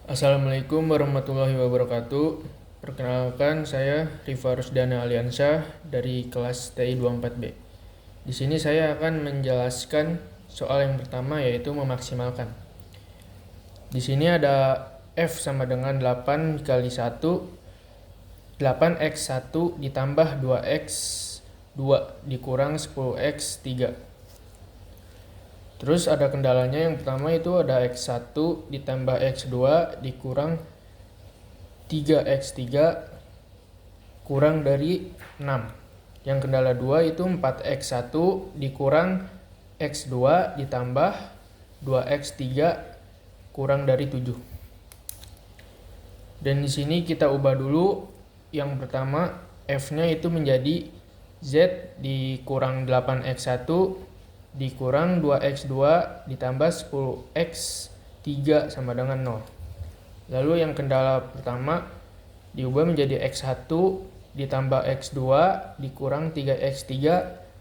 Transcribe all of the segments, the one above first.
Assalamualaikum warahmatullahi wabarakatuh. Perkenalkan, saya Rifa Rusdana Aliansyah dari kelas TI 24B. Di sini saya akan menjelaskan soal yang pertama, yaitu memaksimalkan. Di sini ada F sama dengan 8 kali 1, 8x1 ditambah 2x2 dikurang 10x3. Terus ada kendalanya, yang pertama itu ada x1 ditambah x2 dikurang 3x3 kurang dari 6. Yang kendala 2 itu 4x1 dikurang x2 ditambah 2x3 kurang dari 7. Dan di sini kita ubah dulu. Yang pertama, f-nya itu menjadi z dikurang 8x1 dikurang 2x2 ditambah 10x3 sama dengan 0. Lalu yang kendala pertama diubah menjadi x1 ditambah x2 dikurang 3x3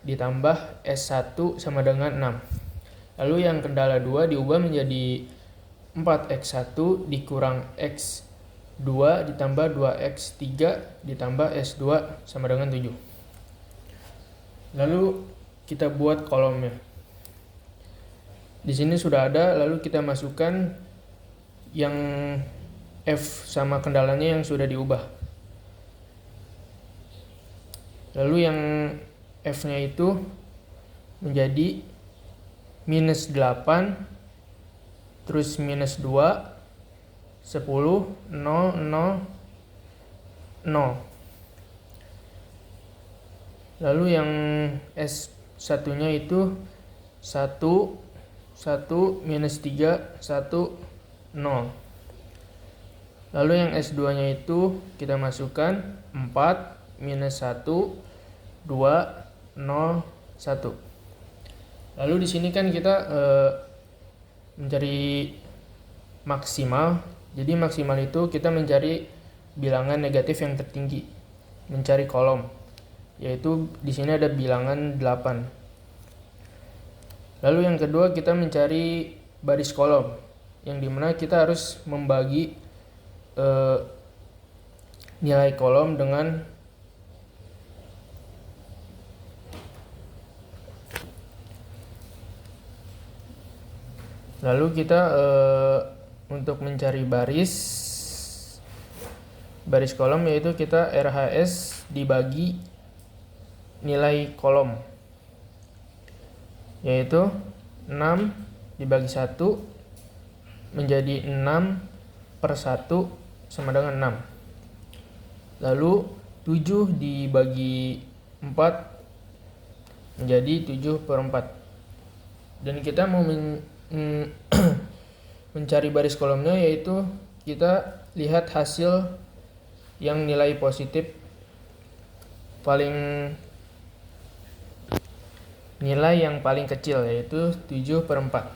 ditambah s1 sama dengan 6. Lalu yang kendala 2 diubah menjadi 4x1 dikurang x2 ditambah 2x3 ditambah s2 sama dengan 7. Lalu kita buat kolomnya. Di sini sudah ada, lalu kita masukkan yang F sama kendalanya yang sudah diubah. Lalu yang F-nya itu menjadi minus 8, terus minus 2, 10, 0, 0, 0. Lalu yang S1-nya itu 1, 1, minus 3, 1, 0. Lalu yang S2-nya itu kita masukkan 4, minus 1, 2, 0, 1. Lalu di sini kan kita mencari maksimal. Jadi maksimal itu kita mencari bilangan negatif yang tertinggi, mencari kolom. Yaitu di sini ada bilangan 8. Lalu yang kedua kita mencari baris kolom, yang dimana kita harus membagi nilai kolom dengan lalu kita untuk mencari baris kolom, yaitu kita RHS dibagi nilai kolom, yaitu 6 dibagi 1 menjadi 6/1 sama dengan 6. Lalu 7 dibagi 4 menjadi 7/4. Dan kita mau mencari baris kolomnya, yaitu kita lihat hasil yang nilai positif nilai yang paling kecil, yaitu 7/4.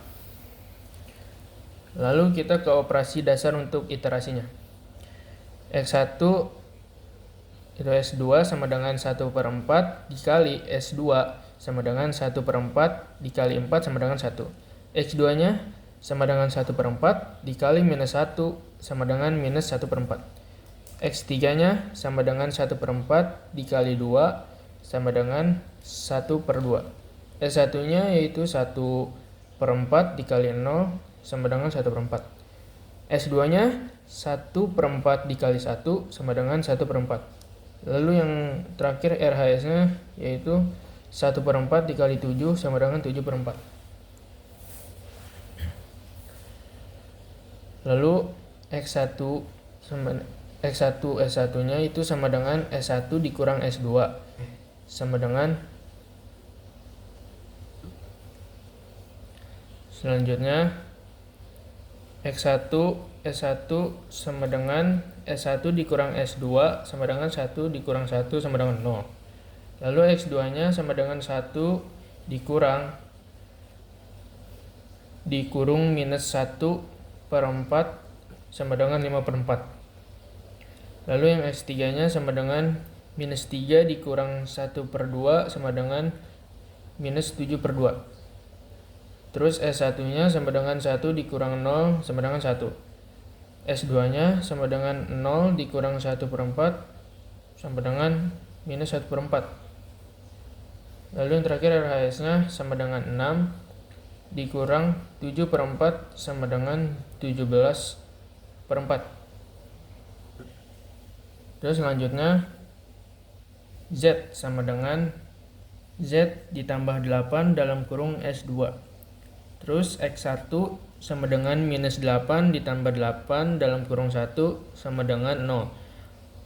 Lalu kita ke operasi dasar untuk iterasinya. X1 itu S2 sama dengan 1/4 dikali S2 sama dengan 1/4 dikali 4 sama dengan 1. X2 nya sama dengan 1/4 dikali minus 1 sama dengan minus 1/4. X3 nya sama dengan 1/4 dikali 2 sama dengan 1/2. S1 nya yaitu 1/4 dikali 0 sama dengan 1/4. S2 nya 1/4 dikali 1 sama dengan 1/4. Lalu yang terakhir RHS nya yaitu 1/4 dikali 7 sama dengan 7/4. Lalu X1 S1 nya itu sama dengan S1 dikurang S2 sama dengan, selanjutnya X1 S1 sama dengan S1 dikurang S2 sama dengan 1 dikurang 1 sama dengan 0. Lalu X2 nya sama dengan 1 dikurung minus 1/4 sama dengan 5/4. Lalu yang X3 nya sama dengan minus 3 dikurang 1/2 sama dengan minus 7/2. Terus S1 nya sama dengan 1 dikurang 0 sama dengan 1. S2-nya sama dengan 0 dikurang 1/4 sama dengan minus 1/4. Lalu yang terakhir RHS-nya sama dengan 6 dikurang 7/4 sama dengan 17/4. Terus selanjutnya Z sama dengan Z ditambah 8 dalam kurung S2. Terus X1 sama dengan minus 8 ditambah 8 dalam kurung 1 sama dengan 0.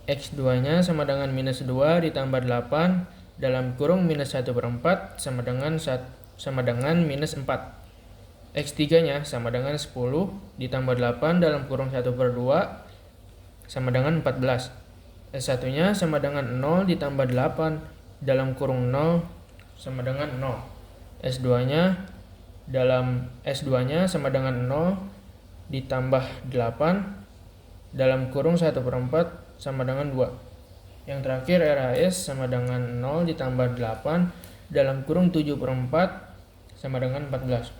X2 nya sama dengan minus 2 ditambah 8 dalam kurung minus 1/4 sama dengan minus 4. X3 nya sama dengan 10 ditambah 8 dalam kurung 1/2 sama dengan 14. S1 nya sama dengan 0 ditambah 8 dalam kurung 0 sama dengan 0. S2 nya sama dengan 0 ditambah 8 dalam kurung 1/4 sama dengan 2. Yang terakhir RHS sama dengan 0 ditambah 8 dalam kurung 7/4 sama dengan 14.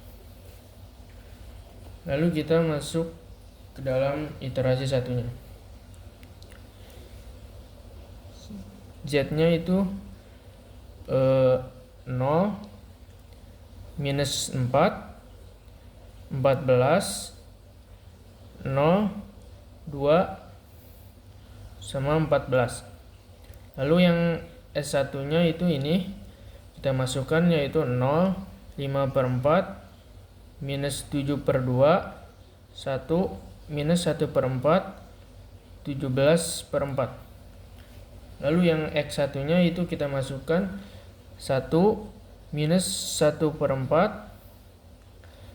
Lalu kita masuk ke dalam iterasi satunya. Z-nya itu 0, minus 4, 14, 0, 2, sama 14. Lalu yang S1-nya itu ini kita masukkan yaitu 0, 5/4, minus 7/2, 1, minus 1/4, 17/4. Lalu yang X1-nya itu kita masukkan 1, minus 1/4,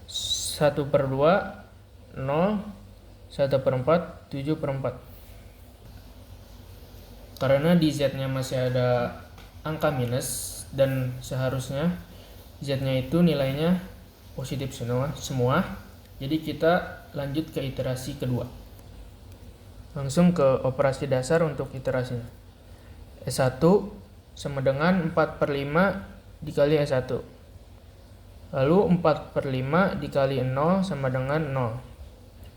1/2, 0, 1/4, 7/4. Karena di Z-nya masih ada angka minus dan seharusnya Z-nya itu nilainya positif semua. Jadi kita lanjut ke iterasi kedua. Langsung ke operasi dasar untuk iterasinya. S1 sama dengan 4/5 dikali S1. Lalu 4/5 dikali 0 sama dengan 0.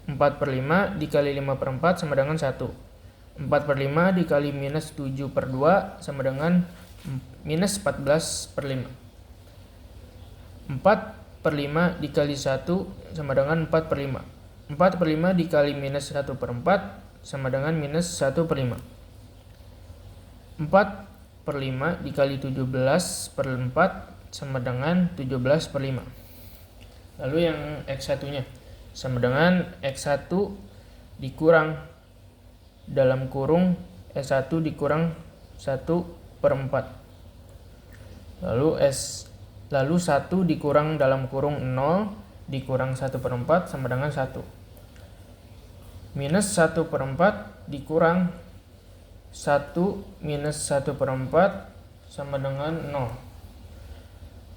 4/5 dikali 5/4 sama dengan 1. 4/5 dikali minus 7/2 sama dengan minus 14/5. 4/5 dikali 1 sama dengan 4/5. 4/5 dikali minus 1/4 sama dengan minus 1/5. 4/5 dikali 17/4 sama dengan 17/5. Lalu yang X1 nya sama dengan X1 dikurang dalam kurung S1 dikurang 1/4. Lalu 1 dikurang dalam kurung 0 dikurang 1/4 sama dengan 1. Minus 1/4 dikurang 1 minus 1/4 sama dengan 0.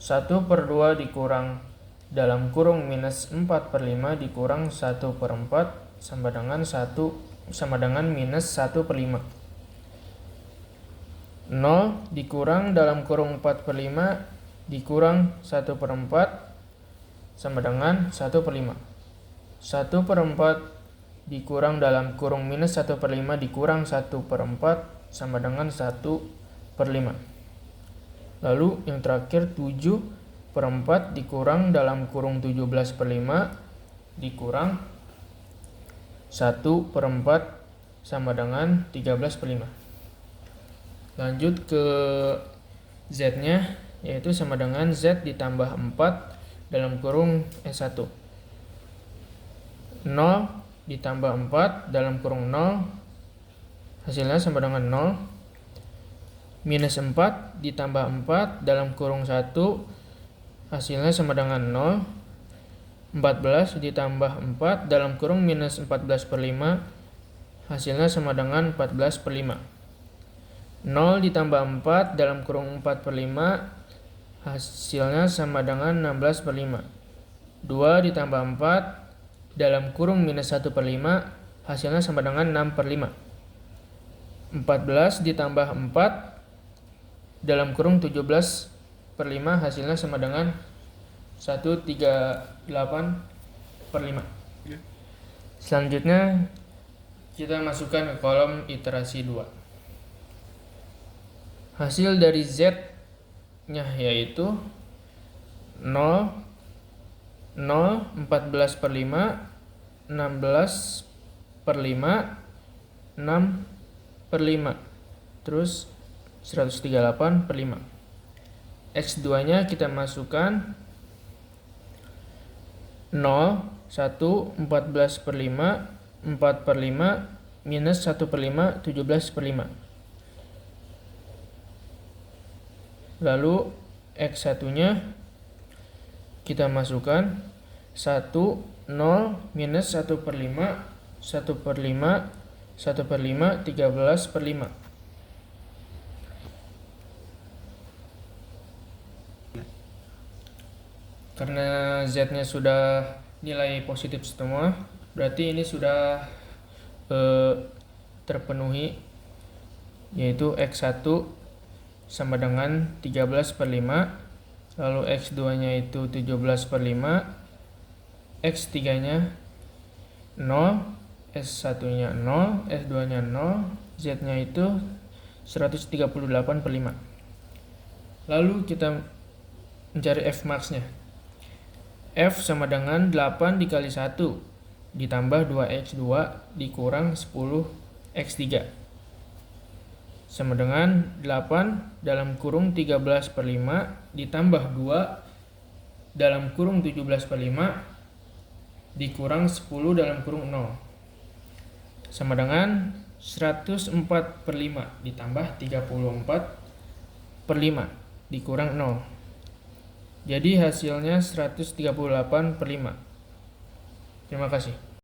1/2 dikurang dalam kurung minus 4/5 dikurang 1/4 sama dengan minus 1/5. 0 dikurang dalam kurung 4/5 dikurang 1/4 sama dengan 1/5. 1/4 dikurang dalam kurung minus 1/5 dikurang 1/4 sama dengan 1/5. Lalu yang terakhir 7/4 dikurang dalam kurung 17/5 dikurang 1/4 sama dengan 13/5. Lanjut ke Z-nya yaitu sama dengan Z ditambah 4 dalam kurung S1. 0 ditambah 4 dalam kurung 0 hasilnya sama dengan 0. Minus 4 ditambah 4 dalam kurung 1 hasilnya sama dengan 0. 14 ditambah 4 dalam kurung minus 14/5 hasilnya sama dengan 14/5. 0 ditambah 4 dalam kurung 4/5 hasilnya sama dengan 16/5. 2 ditambah 4 dalam kurung minus 1/5 hasilnya sama dengan 6/5. 14 ditambah 4 dalam kurung 17/5 hasilnya sama dengan 138/5. Selanjutnya kita masukkan ke kolom iterasi 2. Hasil dari Z-nya yaitu 0, 0, 14 per 5, 16 per 5, 6 per 5, terus 138 per 5. X2 nya kita masukkan 0, 1, 14 per 5, 4 per 5, minus 1 per 5, 17 per 5. Lalu X1 nya kita masukkan 1, 0, minus 1 per 5, 1 per 5, 1 per 5, 13 per 5. Karena Z-nya sudah nilai positif semua, berarti ini sudah terpenuhi, yaitu X1 sama dengan 13 per 5, lalu X2 nya itu 17 per 5, X3 nya 0, S1 nya 0, S2 nya 0, Z nya itu 138 per 5. Lalu kita mencari Fmax nya. F sama dengan 8 dikali 1 ditambah 2X2 dikurang 10X3 sama dengan 8 dalam kurung 13 per 5 ditambah 2 dalam kurung 17 per 5 dikurang 10 dalam kurung 0 sama dengan 104 per 5 ditambah 34 per 5 dikurang 0. Jadi hasilnya 138 per 5. Terima kasih.